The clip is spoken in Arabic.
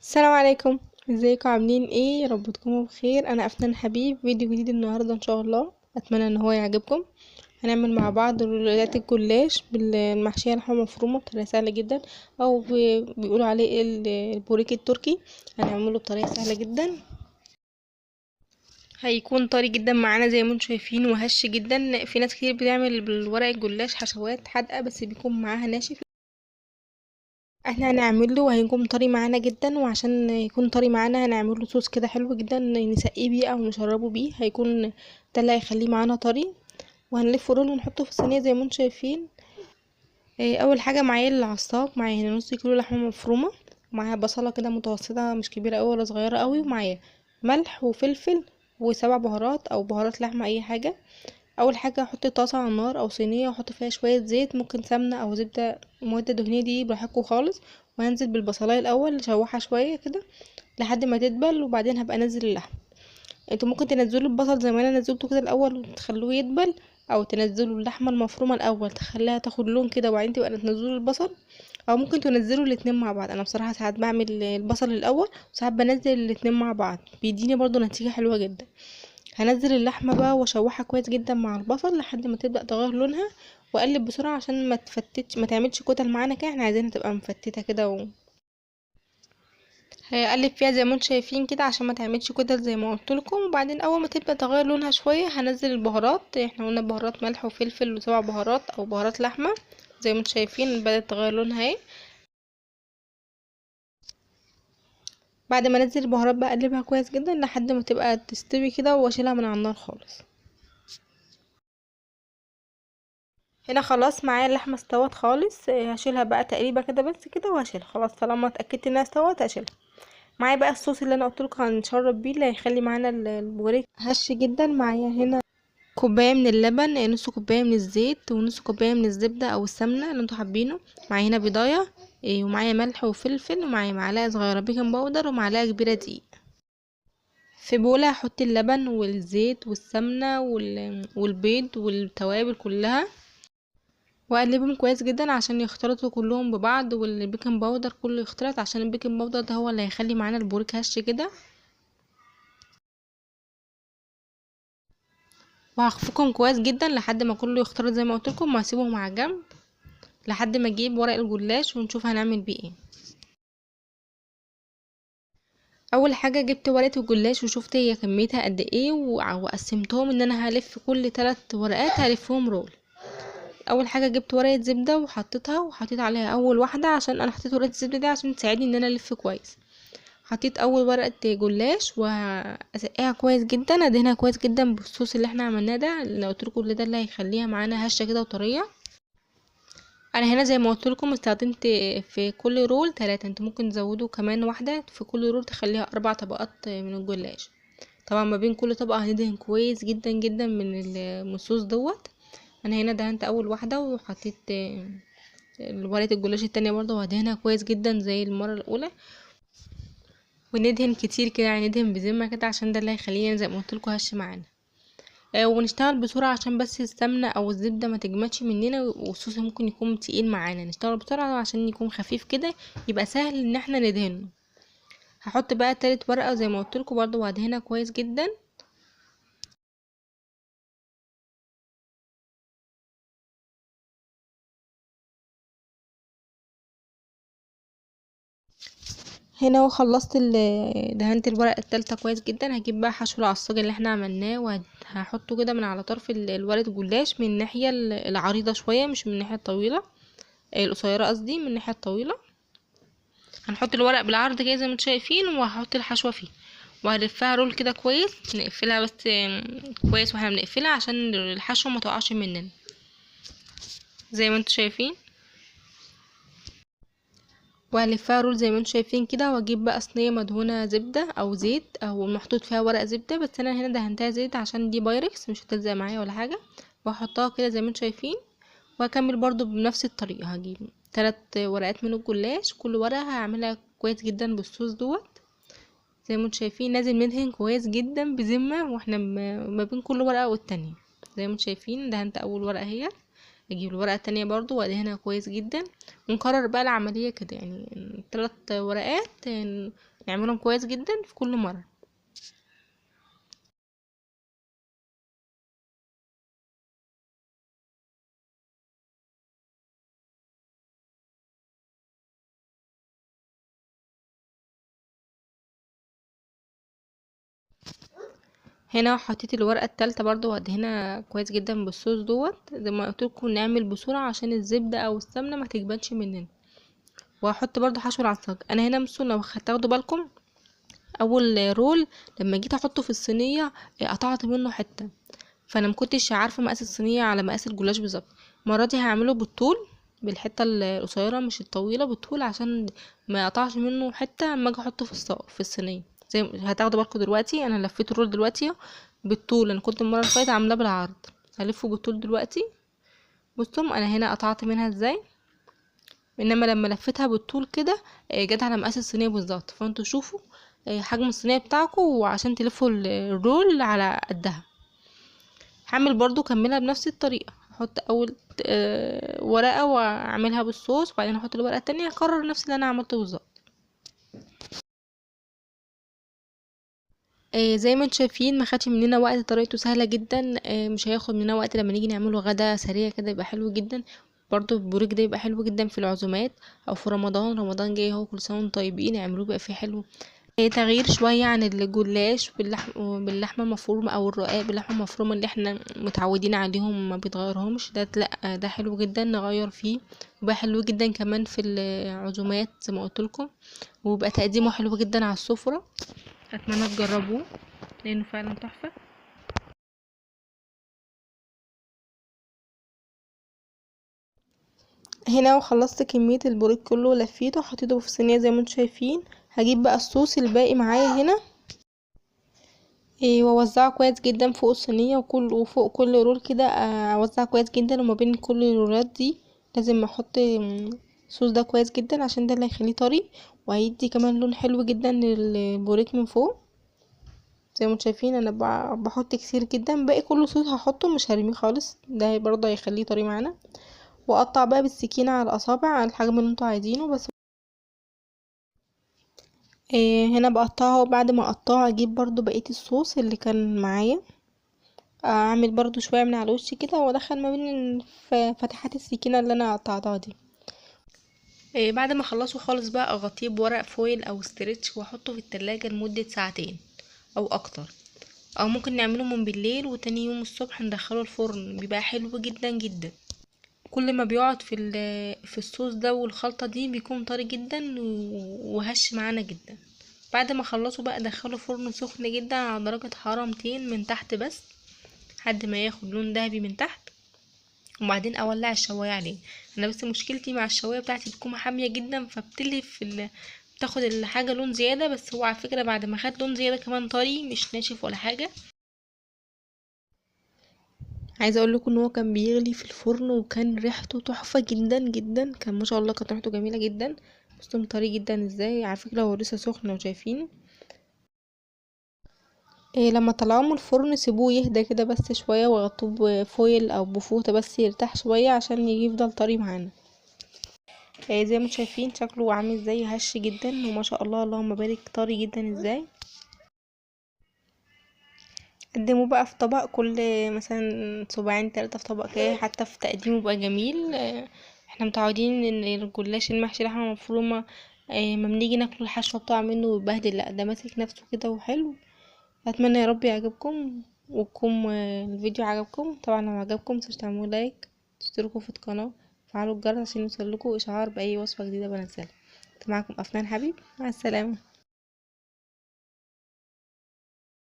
السلام عليكم. ازيكم عاملين ايه؟ يا رب تكونوا بخير. انا افنان حبيب، فيديو جديد النهارده ان شاء الله، اتمنى ان هو يعجبكم. هنعمل مع بعض رولات الجلاش بالمحشيه لحمه مفرومه بطريقه سهله جدا، او بيقولوا عليه البوريك التركي. هنعمله بطريقه سهله جدا، هيكون طري جدا معانا زي ما انتم شايفين وهش جدا. في ناس كتير بتعمل بالورق الجلاش حشوات حادقه بس بيكون معاها ناشف، احنا هنعمله وهيكون طري معانا جدا. وعشان يكون طري معانا هنعمله صوص كده حلو جدا نسقيه بيه او نشربه بيه، هيكون ده اللي هيخليه معانا طري. وهنلفه رول ونحطه في الصينيه زي ما انتم شايفين. اول حاجه معايا العصاق، معايا هنا نص كيلو لحمه مفرومه، ومعايا بصله كده متوسطه مش كبيره قوي ولا صغيره قوي، ومعايا ملح وفلفل وسبع بهارات او بهارات لحمه اي حاجه. اول حاجه احط طاسه على النار او صينيه واحط فيها شويه زيت، ممكن سمنه او زبده، المواد الدهنيه دي براحتكم خالص. وهنزل بالبصلايه الاول اشوحها شويه كده لحد ما تدبل، وبعدين هبقى انزل اللحم. انتوا ممكن تنزلوا البصل زي ما انا نزلته كده الاول وتخلوه يدبل، او تنزلوا اللحمه المفرومه الاول تخليها تاخد لون كده وبعدين تبقى تنزلوا البصل، او ممكن تنزلوا الاتنين مع بعض. انا بصراحه ساعات بعمل البصل الاول وساعات بنزل الاتنين مع بعض، بيديني برضو نتيجه حلوه جدا. هنزل اللحمه بقى واشوحها كويس جدا مع البصل لحد ما تبدا تغير لونها، واقلب بسرعه عشان ما تفتتش، ما تعملش كتل معانا كده، احنا عايزينها تبقى مفتته كده هقلب فيها زي ما انتم شايفين كده عشان ما تعملش كتل زي ما قلت لكم. وبعدين اول ما تبدا تغير لونها شويه هنزل البهارات، احنا قلنا بهارات ملح وفلفل وسبع بهارات او بهارات لحمه. زي ما انتم شايفين بدات تغير لونها اهي. بعد ما انزل البهارات بقى اقلبها كويس جدا لحد ما تبقى تستوي كده واشيلها من على النار خالص. هنا خلاص معايا اللحمه استوت خالص، هشيلها بقى تقريبا كده بس كده وهشيلها خلاص طالما اتاكدت انها استوت هشيلها. معايا بقى الصوص اللي انا قلت لكم هنشرب بيه اللي هيخلي معانا البوريك هش جدا. معايا هنا كوبايه من اللبن، نص كوبايه من الزيت، ونص كوبايه من الزبده او السمنه اللي انتوا حابينه. معايا هنا بيضايه، ومعايا ملح وفلفل، ومعايا معلقه صغيره بيكنج باودر ومعلقه كبيره دقيق. في بوله هحط اللبن والزيت والسمنه والبيض والتوابل كلها، واقلبهم كويس جدا عشان يختلطوا كلهم ببعض، والبيكنج باودر كله يختلط عشان البيكنج باودر ده هو اللي هيخلي معانا البوريك هش كده. وهخفقهم كويس جدا لحد ما كله يختلط زي ما قلت لكم، وهسيبهم على جنب لحد ما اجيب ورق الجلاش ونشوف هنعمل بيه ايه. اول حاجه جبت ورقه الجلاش وشفت هي كميتها قد ايه وقسمتهم ان انا هلف كل 3 ورقات هلفهم رول. اول حاجه جبت ورقه زبده وحطيتها وحطيت عليها اول واحده، عشان انا حطيت ورقه الزبده دي عشان تساعدني ان انا الف كويس. حطيت اول ورقه جلاش واسقيها كويس جدا، ادهنها كويس جدا بالصوص اللي احنا عملناه ده اللي قلت لكم ده اللي هيخليها معانا هشه كده وطريه. انا هنا زي ما قلت لكم استخدمت في كل رول 3، انتوا ممكن تزودوا كمان واحدة في كل رول تخليها 4 طبقات من الجلاش. طبعا ما بين كل طبقة هندهن كويس جدا جدا من الصوص دوت. انا هنا دهنت اول واحدة وحطيت ورقة الجلاش التانية برضه وهدهنها كويس جدا زي المرة الاولى. وندهن كتير كده يعني ندهن بذمة كده عشان ده اللي هيخلينا زي ما قلت لكم هش معانا. ونشتغل بسرعة عشان بس السمنة او الزبدة ما تجمدش مننا والصوص ممكن يكون تقيل معانا، نشتغل بسرعة عشان يكون خفيف كده يبقى سهل ان احنا ندهنه. هحط بقى تالت ورقة زي ما قلت لكم برضه وهدهنها كويس جدا. هنا وخلصت دهنت الورقة التالتة كويس جدا. هجيب بقى حشو العصاج اللي احنا عملناه وهحطه كده من على طرف الورقة الجلاش من الناحية العريضة شوية، مش من الناحية الطويلة، القصيرة قصدي، من الناحية الطويلة. هنحط الورق بالعرض كده زي ما انتم شايفين وهحط الحشوة فيه وهلفها رول كده كويس، نقفلها بس كويس واحنا بنقفلها عشان الحشوة ما تقعش مننا زي ما انتم شايفين. وهلفها رول زي ما انتم شايفين كده، واجيب بقى صينيه مدهونه زبده او زيت او محطوط فيها ورق زبده، بس انا هنا دهنتها زيت عشان دي بايركس مش هتلزق معايا ولا حاجه. واحطها كده زي ما انتم شايفين. وهكمل برضو بنفس الطريقه، هجيب 3 ورقات من الجلاش، كل ورقه هعملها كويس جدا بالصوص دوت. زي ما انتم شايفين لازم ندهن كويس جدا بذمه واحنا ما بين كل ورقه والتانية. زي ما انتم شايفين دهنت اول ورقه اهي، اجيب الورقة التانية برضو وادهنها كويس جدا، ونكرر بقى العملية كده، يعني 3 ورقات نعملهم كويس جدا في كل مرة. هنا حطيت الورقة التالتة برضو وادهنها كويس جدا بالصوص دوت، زي ما قلت لكم نعمل بسرعة عشان الزبدة او السمنة ما تجبنش مننا. وهحط برضو حشو العصاج. انا هنا مثلا لو هتاخدوا بالكم، اول رول لما جيت احطه في الصينية قطعت منه حتة، فانا مكنتش عارفة مقاس الصينية على مقاس الجلاش بالظبط. المرة دي هعمله بالطول، بالحتة القصيرة مش الطويلة، بالطول عشان ما يقطعش منه حتة اما اجي احطه في الصينية. زي هتاخدوا بالكم دلوقتي انا لفيت الرول دلوقتي بالطول، انا كنت المرة اللي فاتت عاملاه بالعرض، هلفه بالطول دلوقتي. بصوا انا هنا قطعت منها ازاي، انما لما لفتها بالطول كده جت على مقاس الصينيه بالظبط. فانتوا شوفوا حجم الصينيه بتاعكم وعشان تلفوا الرول على قدها. هعمل برضو كملها بنفس الطريقه، احط اول ورقه واعملها بالصوص، وبعدين احط الورقه التانية اكرر نفس اللي انا عملته بالظبط. زي ما انتم شايفين ما خدش مننا وقت، طريقته سهله جدا، مش هياخد مننا وقت لما نيجي نعمله غدا سريع كده يبقى حلو جدا. برضو البوريك ده يبقى حلو جدا في العزومات او في رمضان. رمضان جاي اهو، كل سنه وانتم طيبين، اعملوه بقى فيه حلو. تغيير شويه عن الجلاش باللحمه المفرومه او الرقاق باللحمه المفرومه اللي احنا متعودين عليهم، ما بيتغيرهمش ده، لا ده حلو جدا نغير فيه، وبقى حلو جدا كمان في العزومات زي ما قلت لكم، وبقى تقديمه حلو جدا على السفره. اتمنى تجربوه لانه فعلا تحفه. هنا وخلصت كميه البوريك كله ولفيته وحطيته في صينيه زي ما انتم شايفين. هجيب بقى الصوص الباقي معايا هنا واوزعه كويس جدا فوق الصينيه، وفوق كل رول كده اوزع كويس جدا، وما بين كل الرولات دي لازم احط الصوص ده كويس جدا عشان ده اللي هيخليه طري، وهيدي كمان لون حلو جدا للبوريك من فوق. زي ما انتم شايفين انا بحط كتير جدا، باقي كله صوص هحطه مش هرميه خالص، ده برضه هيخليه طري معانا. واقطع بقى بالسكينه على الاصابع على الحجم اللي انتوا عايزينه بس. هنا بقطعه، بعد ما اقطعه اجيب برضو بقيه الصوص اللي كان معايا، اعمل برضو شويه من على الوش كده وادخل ما بين فتحات السكينه اللي انا قطعتها دي. بعد ما اخلصه خالص بقى اغطيه بورق فويل او ستريتش واحطه في التلاجة لمده ساعتين او اكتر، او ممكن نعمله من بالليل وتاني يوم الصبح ندخله الفرن، بيبقى حلو جدا جدا. كل ما بيقعد في الصوص ده والخلطه دي بيكون طري جدا وهش معانا جدا. بعد ما اخلصه بقى ادخله فرن سخن جدا على درجه حراره 200 من تحت بس، لحد ما ياخد لون ذهبي من تحت، وبعدين اولع الشوايه عليه. انا بس مشكلتي مع الشوايه بتاعتي بتكون حاميه جدا فبتلف بتاخد الحاجه لون زياده، بس هو على فكره بعد ما خد لون زياده كمان طري مش ناشف ولا حاجه. عايزه اقول لكم ان هو كان بيغلي في الفرن وكان ريحته تحفه جدا جدا، كان ما شاء الله كانت ريحته جميله جدا. بصوا طري جدا ازاي، على فكره هو لسه سخن وشايفين. لما طلعوه من الفرن سيبوه يهدى كده بس شويه، وغطوه بفويل او بفوطه بس يرتاح شويه عشان يفضل طري معانا. زي ما انتم شايفين شكله عامل ازاي، هش جدا وما شاء الله اللهم بارك، طري جدا ازاي. قدموه بقى في طبق، كل مثلا صباعين 3 في طبق كده، حتى في تقديمه بقى جميل. احنا متعودين ان الجلاش المحشي لحمه مفرومه ما بنيجي ناكل الحشوه بتاع منه ويبهدل، لا ده ماسك نفسه كده وحلو. اتمنى يا رب يعجبكم ويكون الفيديو عجبكم. طبعا لو عجبكم متنسوش تعملوا لايك، تشتركوا في القناه، وفعلوا الجرس عشان يوصلكوا اشعار باي وصفه جديده بنزلها. كنت معاكم افنان حبيب، مع السلامه.